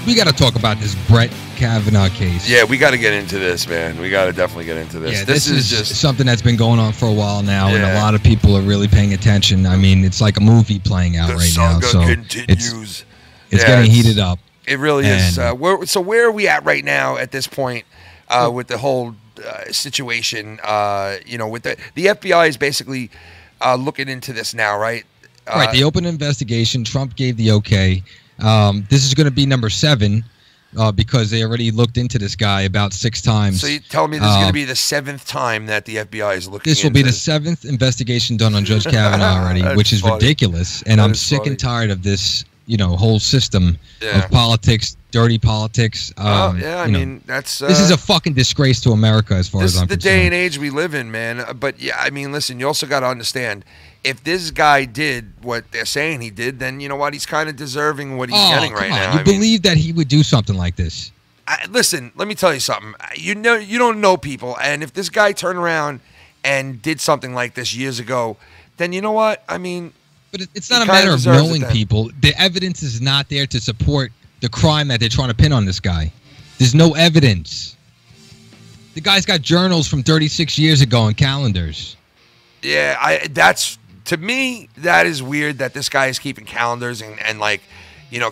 We got to talk about this Brett Kavanaugh case. Yeah, we got to get into this, man. We got to definitely get into this. Yeah, this is just something that's been going on for a while now, and a lot of people are really paying attention. I mean, it's like a movie playing out right now. So continues. It's getting heated up. It really is. So where are we at right now at this point with the whole situation? With the FBI is basically looking into this now, right? Right. The open investigation. Trump gave the okay. This is going to be number 7 because they already looked into this guy about 6 times. So you tell me this is going to be the 7th time that the FBI is looking into this will be the 7th investigation done on Judge Kavanaugh already, which is ridiculous. And I'm sick and tired of this, whole system of politics, dirty politics. I mean, that's... this is a fucking disgrace to America as far as I'm concerned. This is the day and age we live in, man. But, yeah, I mean, listen, you also got to understand... If this guy did what they're saying he did, then you know what? He's kind of deserving what he's getting right now. You believe that he would do something like this? Listen, let me tell you something. You don't know people, and if this guy turned around and did something like this years ago, then you know what? I mean, but it's not a matter of knowing people. The evidence is not there to support the crime that they're trying to pin on this guy. There's no evidence. The guy's got journals from 36 years ago and calendars. Yeah, to me, that is weird that this guy is keeping calendars and like,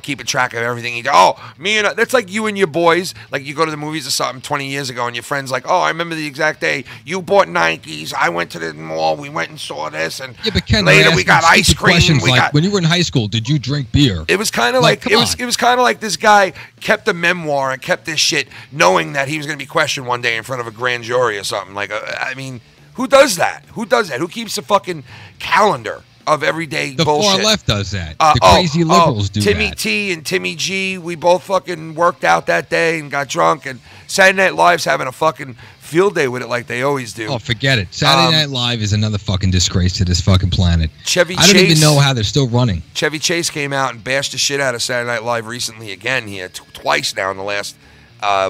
keeping track of everything. That's like you and your boys. Like you go to the movies or something 20 years ago and your friend's like, I remember the exact day. You bought Nikes. I went to the mall. We went and saw this. And but Ken, later we got ice cream. When you were in high school, did you drink beer? It was kind of it was kind of like this guy kept a memoir and kept this shit knowing that he was going to be questioned one day in front of a grand jury or something. Like, I mean... Who does that? Who keeps a fucking calendar of everyday bullshit? The far left does that. The crazy liberals do Timmy that. T and Timmy G, we both fucking worked out that day and got drunk. And Saturday Night Live's having a fucking field day with it like they always do. Oh, forget it. Saturday Night Live is another fucking disgrace to this fucking planet. I don't even know how they're still running. Chevy Chase came out and bashed the shit out of Saturday Night Live recently again. He had twice now in the last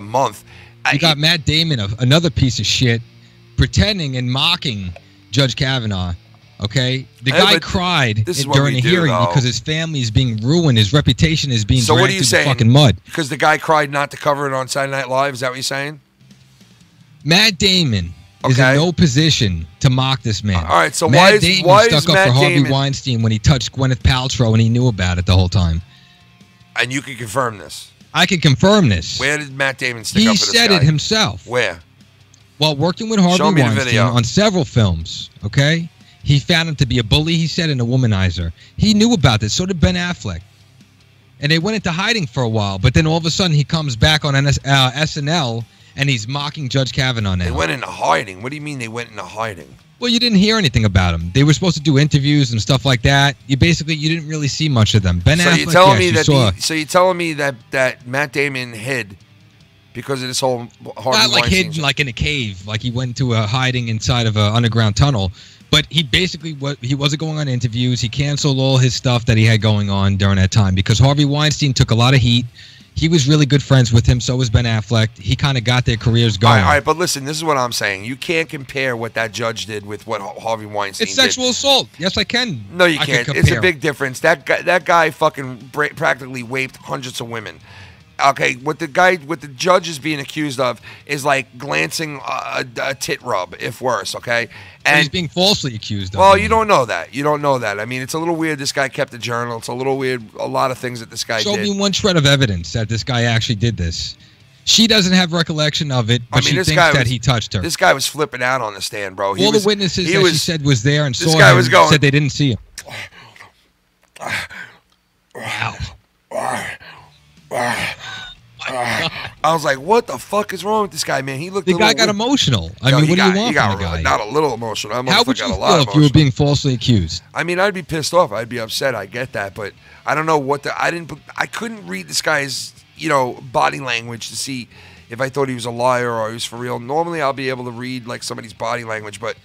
month. You got Matt Damon, another piece of shit, pretending and mocking Judge Kavanaugh, okay? The guy cried during a hearing because his family is being ruined. His reputation is being dragged through the fucking mud. Because the guy cried not to cover it on Saturday Night Live? Is that what you're saying? Matt Damon is in no position to mock this man. All right, so Matt Damon stuck up for Harvey Weinstein when he touched Gwyneth Paltrow and he knew about it the whole time. And you can confirm this? I can confirm this. Where did Matt Damon stick up for this guy? He said it himself. Where? While working with Harvey Weinstein on several films, okay? He found him to be a bully, he said, and a womanizer. He knew about this. So did Ben Affleck. And they went into hiding for a while, but then all of a sudden he comes back on SNL and he's mocking Judge Kavanaugh now. They went into hiding? What do you mean they went into hiding? Well, you didn't hear anything about him. They were supposed to do interviews and stuff like that. You didn't really see much of them. Ben Affleck, so you're telling me that Matt Damon hid because of this whole Harvey Weinstein like hidden, like in a cave, like he went to a hiding inside of an underground tunnel. But he basically he wasn't going on interviews. He canceled all his stuff that he had going on during that time because Harvey Weinstein took a lot of heat. He was really good friends with him. So was Ben Affleck. He kind of got their careers going. All right, but listen, this is what I'm saying. You can't compare what that judge did with what Harvey Weinstein did. It's sexual assault. Yes, I can. No, you can't. It's a big difference. That guy fucking practically raped hundreds of women. Okay, what the judge is being accused of is like glancing a tit rub, if worse. Okay, and he's being falsely accused of. Well, you don't know that. You don't know that. I mean, it's a little weird. This guy kept a journal. It's a little weird. A lot of things that this guy did. Show me one shred of evidence that this guy actually did this. She doesn't have recollection of it, but she thinks that he touched her. This guy was flipping out on the stand, bro. All the witnesses that she said was there and saw him said they didn't see him. Wow. I was like, what the fuck is wrong with this guy, man? He looked. The guy got emotional. I mean, what do you want from the guy? Not a little emotional. How would you feel if you were being falsely accused? I mean, I'd be pissed off. I'd be upset. I get that, but I don't know what I couldn't read this guy's body language to see if I thought he was a liar or he was for real. Normally, I'll be able to read like somebody's body language, but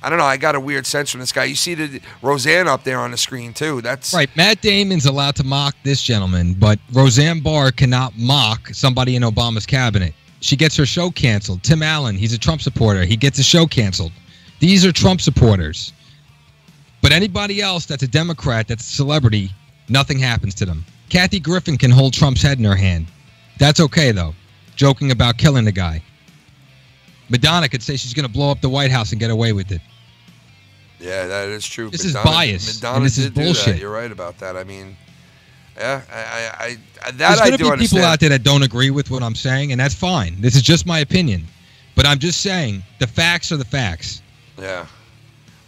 I don't know. I got a weird sense from this guy. You see the Roseanne up there on the screen too. That's right. Matt Damon's allowed to mock this gentleman, but Roseanne Barr cannot mock somebody in Obama's cabinet. She gets her show canceled. Tim Allen, he's a Trump supporter. He gets his show canceled. These are Trump supporters. But anybody else that's a Democrat, that's a celebrity, nothing happens to them. Kathy Griffin can hold Trump's head in her hand. That's okay, though. Joking about killing the guy. Madonna could say she's going to blow up the White House and get away with it. Yeah, that is true. This is bias. Madonna this is did bullshit. Do that. You're right about that. I mean, yeah, There's going to be understand. people out there that don't agree with what I'm saying, and that's fine. This is just my opinion. But I'm just saying the facts are the facts. Yeah.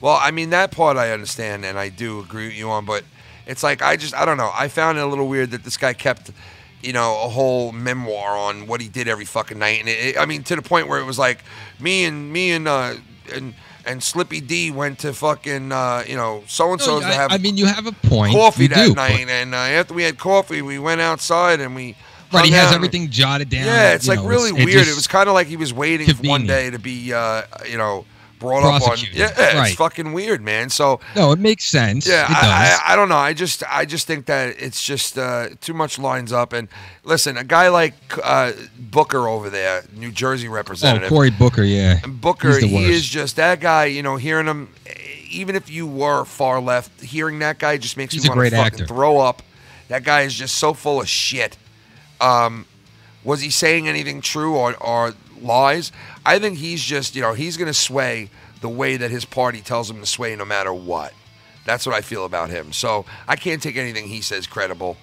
Well, I mean, that part I understand, and I do agree with you on, but it's like, I don't know. I found it a little weird that this guy kept, a whole memoir on what he did every fucking night. And I mean, to the point where it was like, me and Slippy D went to fucking, so-and-so's to have you have a point. Coffee that night. And after we had coffee, we went outside and we Right, he has everything jotted down. Yeah, it's really weird. It was kind of like he was waiting for one day to be, brought up on. Yeah, it's fucking weird, man. So no, it makes sense. Yeah, it does. I don't know. I just think that it's just too much lines up. And listen, a guy like Booker over there, New Jersey representative. Oh, Cory Booker, yeah. Booker, he is just that guy. Hearing him, even if you were far left, hearing that guy just makes you want to fucking throw up. That guy is just so full of shit. Was he saying anything true or lies? I think he's just, he's going to sway the way that his party tells him to sway no matter what. That's what I feel about him. So I can't take anything he says credible.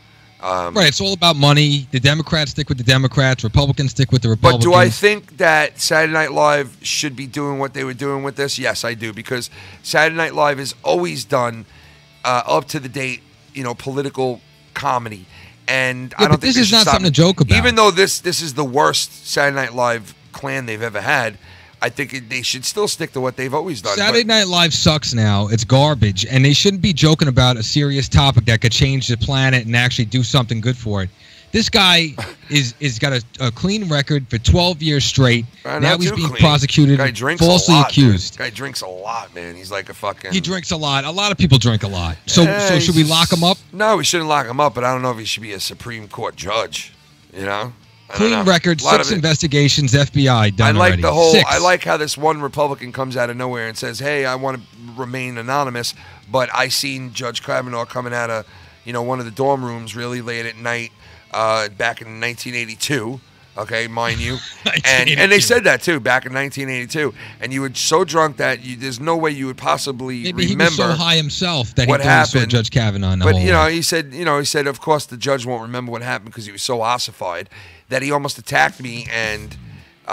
Right, it's all about money. The Democrats stick with the Democrats. Republicans stick with the Republicans. But do I think that Saturday Night Live should be doing what they were doing with this? Yes, I do. Because Saturday Night Live has always done up to the date, political comedy. And I don't think this is not something to joke about. Even though this is the worst Saturday Night Live clan they've ever had, I think they should still stick to what they've always done. Saturday Night Live sucks now. It's garbage. And they shouldn't be joking about a serious topic that could change the planet and actually do something good for it. This guy is got a clean record for 12 years straight. Now he's being prosecuted, falsely accused. Guy drinks a lot, man. He's like a fucking... He drinks a lot. A lot of people drink a lot. So should we lock him up? No, we shouldn't lock him up, but I don't know if he should be a Supreme Court judge, Clean record, 6 investigations, FBI done already. I like how this one Republican comes out of nowhere and says, hey, I want to remain anonymous, but I seen Judge Kavanaugh coming out of, one of the dorm rooms really late at night back in 1982, okay, mind you. and they said that, too, back in 1982. And you were so drunk that there's no way you would possibly remember he was so high himself that he saw Judge Kavanaugh. But, he said, of course, the judge won't remember what happened because he was so ossified that he almost attacked me, and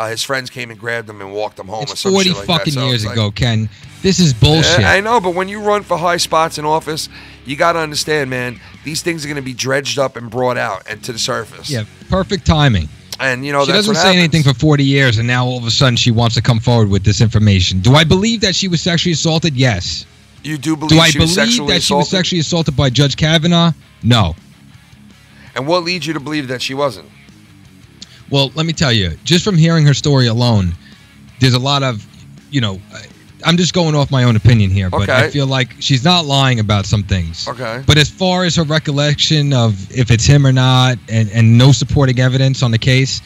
his friends came and grabbed him and walked him home or some shit like that. 40 fucking years ago, Ken. This is bullshit. I know, but when you run for high spots in office, you got to understand, man, these things are going to be dredged up and brought out and to the surface. Yeah, perfect timing. And, she doesn't say anything for 40 years, and now all of a sudden she wants to come forward with this information. Do I believe that she was sexually assaulted? Yes. You do believe she was sexually assaulted? Do I believe that she was sexually assaulted by Judge Kavanaugh? No. And what leads you to believe that she wasn't? Well, let me tell you, just from hearing her story alone, there's a lot of, I'm just going off my own opinion here, but I feel like she's not lying about some things. Okay. But as far as her recollection of if it's him or not and no supporting evidence on the case,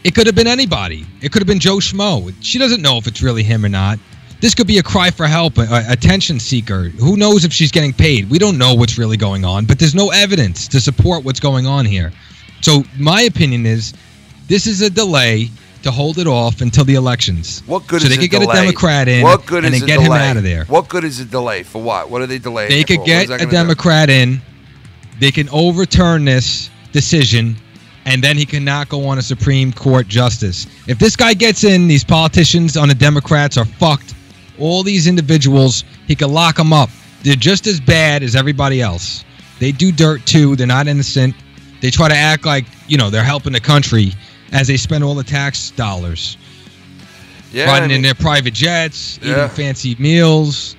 it could have been anybody. It could have been Joe Schmo. She doesn't know if it's really him or not. This could be a cry for help, a attention seeker. Who knows if she's getting paid? We don't know what's really going on, but there's no evidence to support what's going on here. So my opinion is this is a delay to hold it off until the elections. What good is a delay? So they could get a Democrat in and then get him out of there. What good is a delay? For what? What are they delaying? They could get a Democrat in. They can overturn this decision, and then he cannot go on a Supreme Court justice. If this guy gets in, these politicians on the Democrats are fucked. All these individuals, he could lock them up. They're just as bad as everybody else. They do dirt, too. They're not innocent. They try to act like, they're helping the country as they spend all the tax dollars. Yeah, riding in their private jets, eating fancy meals.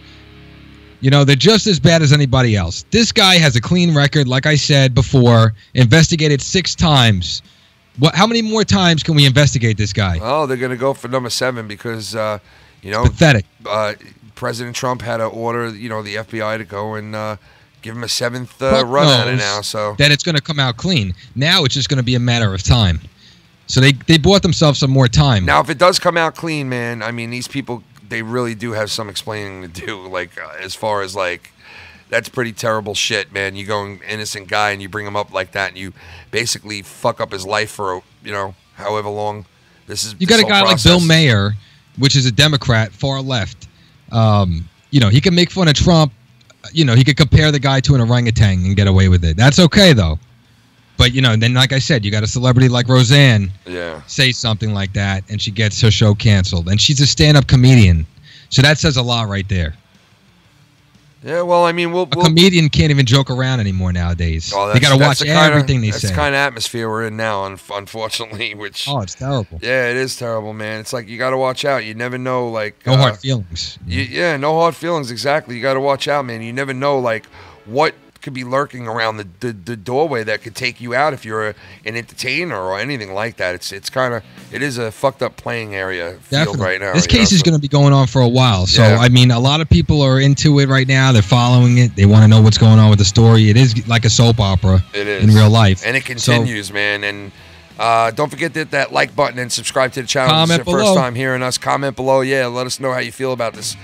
They're just as bad as anybody else. This guy has a clean record, like I said before, investigated 6 times. How many more times can we investigate this guy? Oh, they're going to go for number 7 because, pathetic. President Trump had to order, the FBI to go and give him a 7th run at it now. So that it's going to come out clean. Now it's just going to be a matter of time. So they bought themselves some more time. Now, if it does come out clean, man, I mean, these people, they really do have some explaining to do, like, as far as, like, That's pretty terrible shit, man. You go an innocent guy and you bring him up like that, and you basically fuck up his life for, you know, however long. You got a guy like Bill Maher, which is a Democrat, far left. You know, he can make fun of Trump. You know, he could compare the guy to an orangutan and get away with it. That's okay, though. But, you know, then, like I said, you got a celebrity like Roseanne say something like that, and she gets her show canceled. And she's a stand-up comedian. So that says a lot right there. Yeah, well, I mean, a comedian can't even joke around anymore nowadays. Oh, they got to watch everything they say. That's the kind of atmosphere we're in now, unfortunately. Which it's terrible. Yeah, it is terrible, man. It's like you got to watch out. You never know, like no hard feelings. Yeah, no hard feelings. Exactly. You got to watch out, man. You never know, like what could be lurking around the doorway that could take you out if you're an entertainer or anything like that. It is a fucked up playing area field right now. This case is going to be going on for a while. So, I mean, a lot of people are into it right now. They're following it. They want to know what's going on with the story. It is like a soap opera in real life. And it continues, man. And don't forget that like button and subscribe to the channel. Comment below. First time hearing us. Comment below. Yeah, let us know how you feel about this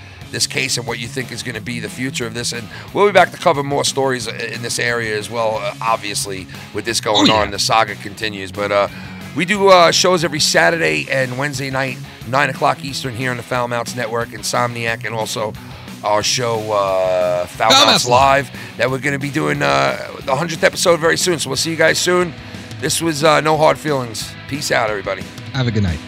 case and what you think is going to be the future of this. And we'll be back to cover more stories in this area as well, obviously, with this going on. The saga continues. But we do shows every Saturday and Wednesday night, 9 o'clock Eastern here on the Foul Mounts Network, Insomniac, and also our show Foul Mounts Live that we're going to be doing the 100th episode very soon. So we'll see you guys soon. This was No Hard Feelings. Peace out, everybody. Have a good night.